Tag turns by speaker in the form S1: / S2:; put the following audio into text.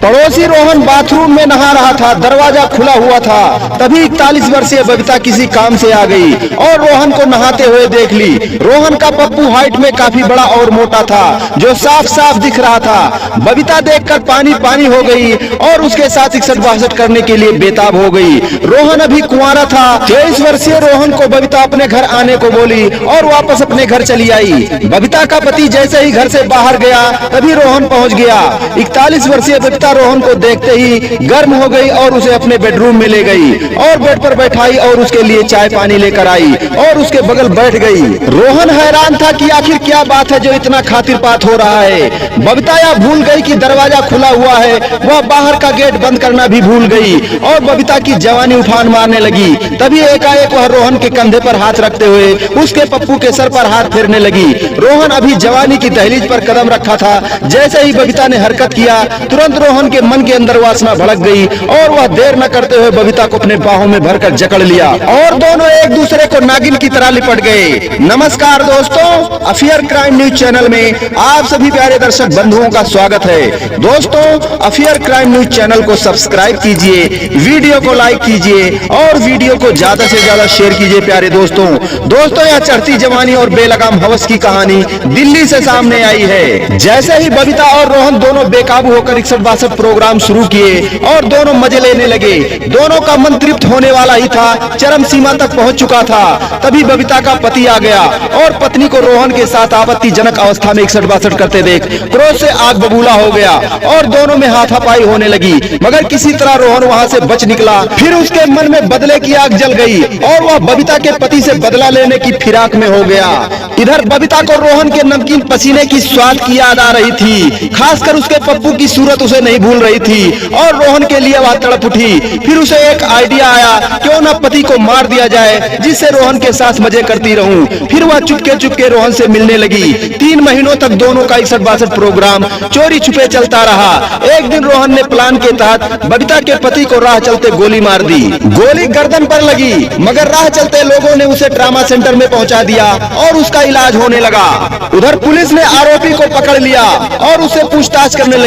S1: पड़ोसी रोहन बाथरूम में नहा रहा था, दरवाजा खुला हुआ था। तभी 41 वर्षीय बबीता किसी काम से आ गई और रोहन को नहाते हुए देख ली। रोहन का पप्पू हाइट में काफी बड़ा और मोटा था, जो साफ साफ दिख रहा था। बबीता देखकर पानी पानी हो गई और उसके साथ 61-62 करने के लिए बेताब हो गई। रोहन अभी कुंवारा था। 23 वर्षीय रोहन को बबीता अपने घर आने को बोली और वापस अपने घर चली आई। बबीता का पति जैसे ही घर से बाहर गया तभी रोहन पहुंच गया। 41 वर्षीय बबीता रोहन को देखते ही गर्म हो गई और उसे अपने बेडरूम में ले गई और बेड पर बैठाई और उसके लिए चाय पानी लेकर आई और उसके बगल बैठ गई। रोहन हैरान था कि आखिर क्या बात है जो इतना खातिरपात हो रहा है। बबीता यह भूल गई कि दरवाजा खुला हुआ है, वह बाहर का गेट बंद करना भी भूल गई और बबीता की जवानी उफान मारने लगी। तभी एकाएक वह रोहन के कंधे पर हाथ रखते हुए उसके पप्पू के सर पर हाथ फेरने लगी। रोहन अभी जवानी की दहलीज पर कदम रखा था। जैसे ही बबीता ने हरकत किया, तुरंत रोहन के मन के अंदर वासना भड़क गई और वह देर न करते हुए बबीता को अपने बाहों में भरकर जकड़ लिया और दोनों एक दूसरे को नागिन की तरह लिपट गए। नमस्कार दोस्तों, अफेयर क्राइम न्यूज चैनल में आप सभी प्यारे दर्शक बंधुओं का स्वागत है। दोस्तों, अफेयर क्राइम न्यूज चैनल को सब्सक्राइब कीजिए, वीडियो को लाइक कीजिए और वीडियो को ज्यादा से ज्यादा शेयर कीजिए। प्यारे दोस्तों, यह चढ़ती जवानी और बेलगाम हवस की कहानी दिल्ली से सामने आई है। जैसे ही बबीता और रोहन दोनों बेकाबू होकर 61-62 प्रोग्राम शुरू किए और दोनों मजे लेने लगे। दोनों का मन तृप्त होने वाला ही था, चरम सीमा तक पहुंच चुका था। तभी बबीता का पति आ गया और पत्नी को रोहन के साथ आपत्तिजनक अवस्था में 61-62 करते देख क्रोध से आग बबूला हो गया और दोनों में हाथापाई होने लगी। मगर किसी तरह रोहन वहां से बच निकला। फिर उसके मन में बदले की आग जल गई और वह बबीता के पति से बदला लेने की फिराक में हो गया। इधर बबीता को रोहन के नमकीन पसीने की स्वाद की याद आ रही थी। खासकर उसके पप्पू की सूरत उसे नहीं भूल रही थी और रोहन के लिए वह तड़प उठी। फिर उसे एक आइडिया आया, क्यों न पति को मार दिया जाए जिससे रोहन के साथ मजे करती रहूं। फिर वह चुपके चुपके रोहन से मिलने लगी। 3 महीनों तक दोनों का 61-62 प्रोग्राम चोरी छुपे चलता रहा। एक दिन रोहन ने प्लान के तहत बबीता के पति को राह चलते गोली मार दी। गोली गर्दन पर लगी, मगर राह चलते लोगों ने उसे ट्रामा सेंटर में पहुंचा दिया और उसका इलाज होने लगा। उधर पुलिस ने आरोपी को पकड़ लिया और उससे पूछताछ करने लगी।